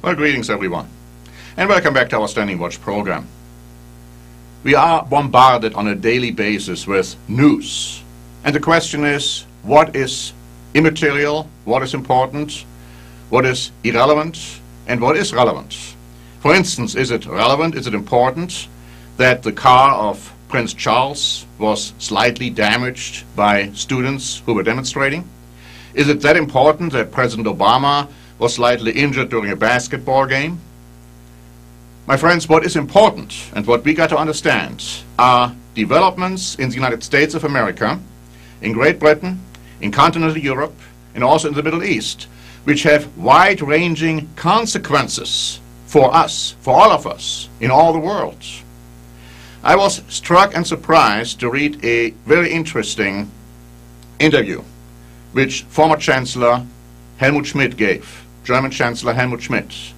Well, greetings everyone, and welcome back to our Standing Watch program. We are bombarded on a daily basis with news, and the question is, what is immaterial, what is important, what is irrelevant, and what is relevant? For instance, is it relevant, is it important that the car of Prince Charles was slightly damaged by students who were demonstrating? Is it that important that President Obama was slightly injured during a basketball game? My friends, what is important and what we got to understand are developments in the United States of America, in Great Britain, in continental Europe, and also in the Middle East, which have wide-ranging consequences for us, for all of us, in all the world. I was struck and surprised to read a very interesting interview which former Chancellor Helmut Schmidt gave, German Chancellor Helmut Schmidt.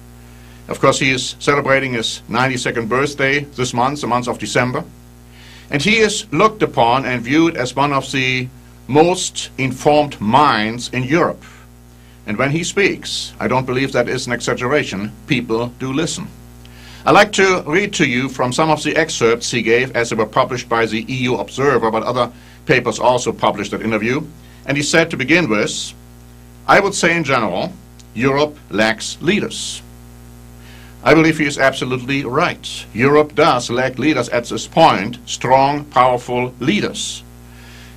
Of course, he is celebrating his 92nd birthday this month, the month of December, and he is looked upon and viewed as one of the most informed minds in Europe. And when he speaks, I don't believe that is an exaggeration, people do listen. I'd like to read to you from some of the excerpts he gave as they were published by the EU Observer, but other papers also published that interview. And he said, to begin with, I would say in general, Europe lacks leaders. I believe he is absolutely right. Europe does lack leaders at this point, strong, powerful leaders.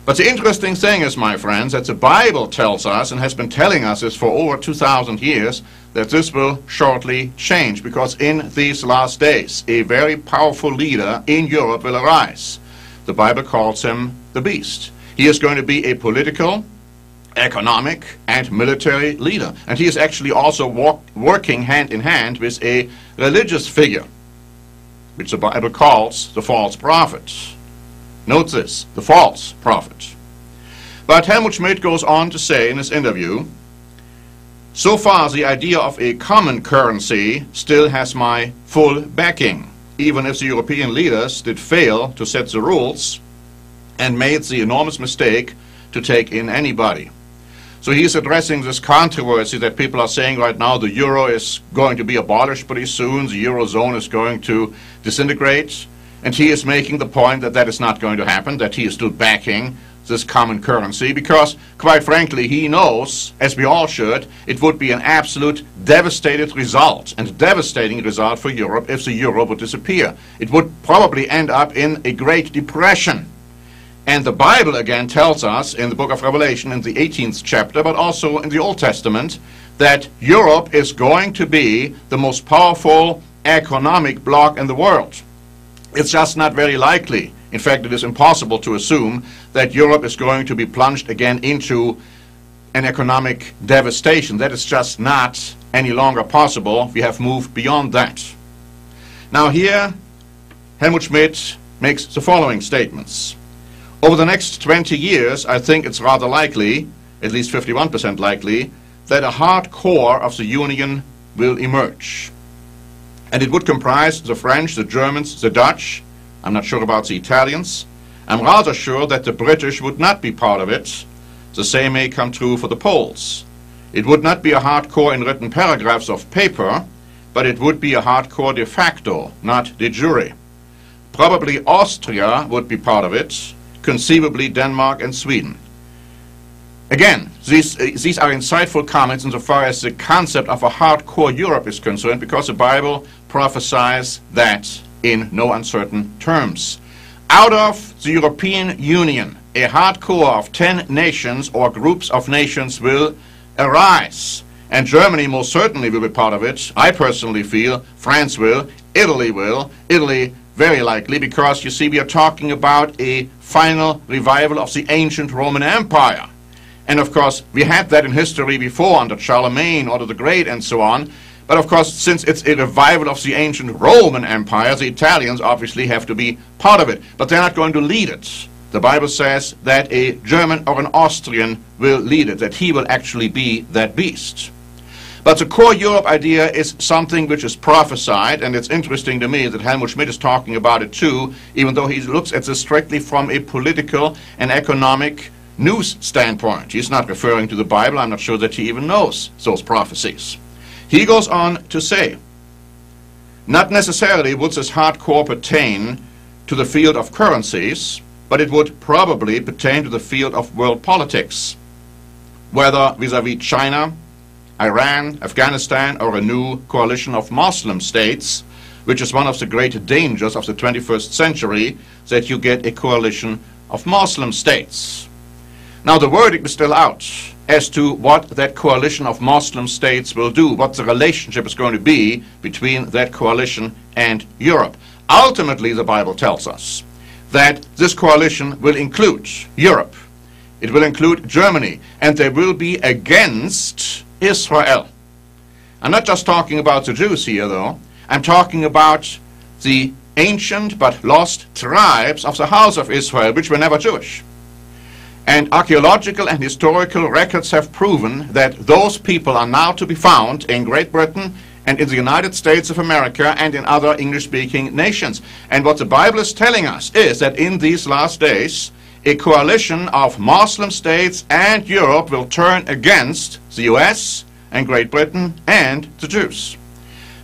But the interesting thing is, my friends, that the Bible tells us, and has been telling us this for over 2,000 years, that this will shortly change, because in these last days, a very powerful leader in Europe will arise. The Bible calls him the Beast. He is going to be a political, economic, and military leader. And he is actually also working hand in hand with a religious figure, which the Bible calls the false prophet. Note this, the false prophet. But Helmut Schmidt goes on to say in his interview, so far the idea of a common currency still has my full backing, even if the European leaders did fail to set the rules and made the enormous mistake to take in anybody. So he is addressing this controversy that people are saying right now the euro is going to be abolished pretty soon, the eurozone is going to disintegrate. And he is making the point that that is not going to happen, that he is still backing this common currency, because, quite frankly, he knows, as we all should, it would be an absolute devastating result for Europe if the euro would disappear. It would probably end up in a Great Depression. And the Bible again tells us in the book of Revelation in the 18th chapter, but also in the Old Testament, that Europe is going to be the most powerful economic bloc in the world. It's just not very likely. In fact, it is impossible to assume that Europe is going to be plunged again into an economic devastation. That is just not any longer possible. We have moved beyond that. Now here, Helmut Schmidt makes the following statements. Over the next 20 years, I think it's rather likely, at least 51% likely, that a hard core of the Union will emerge. And it would comprise the French, the Germans, the Dutch. I'm not sure about the Italians. I'm rather sure that the British would not be part of it. The same may come true for the Poles. It would not be a hardcore in written paragraphs of paper, but it would be a hardcore de facto, not de jure. Probably Austria would be part of it, conceivably Denmark and Sweden. Again, these are insightful comments insofar as the concept of a hardcore Europe is concerned, because the Bible prophesies that in no uncertain terms. Out of the European Union, a hardcore of 10 nations or groups of nations will arise. And Germany most certainly will be part of it. I personally feel France will, Italy will, Italy very likely, because you see we are talking about a final revival of the ancient Roman Empire. And of course, we had that in history before under Charlemagne, Otto the Great, and so on. But of course, since it's a revival of the ancient Roman Empire, the Italians obviously have to be part of it. But they're not going to lead it. The Bible says that a German or an Austrian will lead it, that he will actually be that beast. But the core Europe idea is something which is prophesied, and it's interesting to me that Helmut Schmidt is talking about it too, even though he looks at this strictly from a political and economic news standpoint. He's not referring to the Bible. I'm not sure that he even knows those prophecies. He goes on to say, not necessarily would this hardcore pertain to the field of currencies, but it would probably pertain to the field of world politics, whether vis-à-vis China, Iran, Afghanistan, or a new coalition of Muslim states, which is one of the great dangers of the 21st century, that you get a coalition of Muslim states. Now the verdict is still out as to what that coalition of Muslim states will do, what the relationship is going to be between that coalition and Europe. Ultimately, the Bible tells us that this coalition will include Europe, it will include Germany, and they will be against Israel. I'm not just talking about the Jews here, though. I'm talking about the ancient but lost tribes of the house of Israel, which were never Jewish. And archaeological and historical records have proven that those people are now to be found in Great Britain and in the United States of America and in other English-speaking nations. And what the Bible is telling us is that in these last days, a coalition of Muslim states and Europe will turn against the US and Great Britain and the Jews.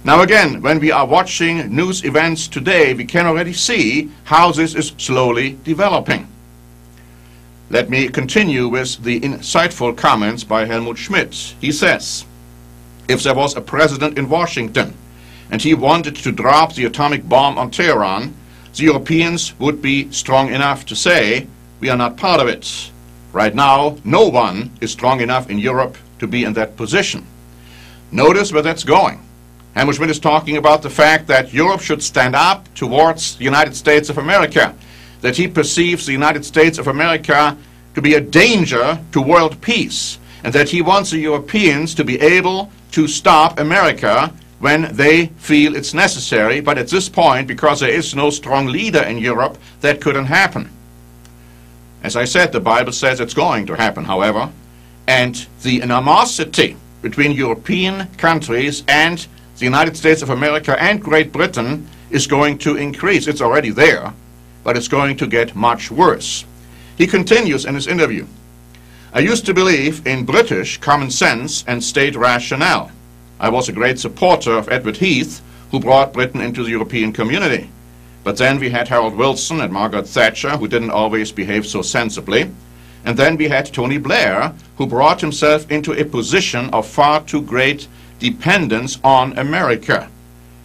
Now again, when we are watching news events today, we can already see how this is slowly developing. Let me continue with the insightful comments by Helmut Schmidt. He says, if there was a president in Washington and he wanted to drop the atomic bomb on Tehran, the Europeans would be strong enough to say, we are not part of it. Right now, no one is strong enough in Europe to be in that position. Notice where that's going. Helmut Schmidt is talking about the fact that Europe should stand up towards the United States of America, that he perceives the United States of America to be a danger to world peace, and that he wants the Europeans to be able to stop America when they feel it's necessary. But at this point, because there is no strong leader in Europe, that couldn't happen. As I said, the Bible says it's going to happen, however, and the animosity between European countries and the United States of America and Great Britain is going to increase. It's already there, but it's going to get much worse. He continues in his interview, I used to believe in British common sense and state rationale. I was a great supporter of Edward Heath, who brought Britain into the European community. But then we had Harold Wilson and Margaret Thatcher, who didn't always behave so sensibly. And then we had Tony Blair, who brought himself into a position of far too great dependence on America.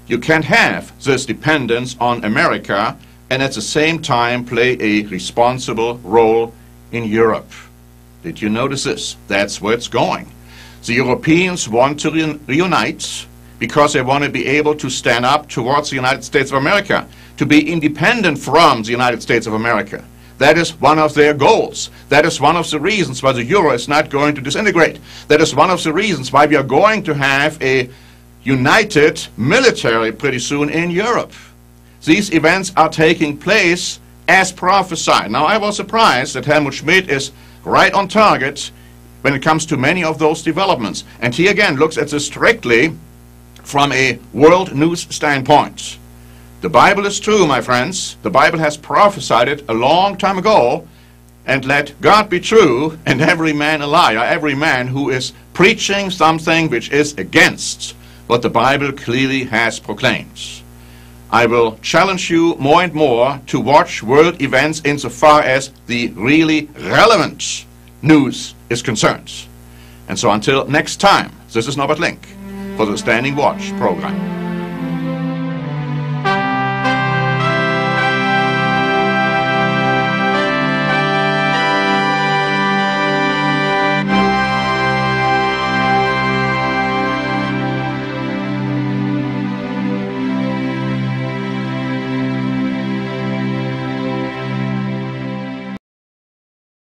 You can't have this dependence on America and at the same time play a responsible role in Europe. Did you notice this? That's where it's going. The Europeans want to reunite because they want to be able to stand up towards the United States of America, to be independent from the United States of America. That is one of their goals. That is one of the reasons why the euro is not going to disintegrate. That is one of the reasons why we are going to have a united military pretty soon in Europe. These events are taking place as prophesied. Now, I was surprised that Helmut Schmidt is right on target when it comes to many of those developments. And he again looks at this strictly from a world news standpoint. The Bible is true, my friends. The Bible has prophesied it a long time ago. And let God be true and every man a liar, every man who is preaching something which is against what the Bible clearly has proclaimed. I will challenge you more and more to watch world events insofar as the really relevant news is concerned. And so until next time, this is Norbert Link for the Standing Watch program.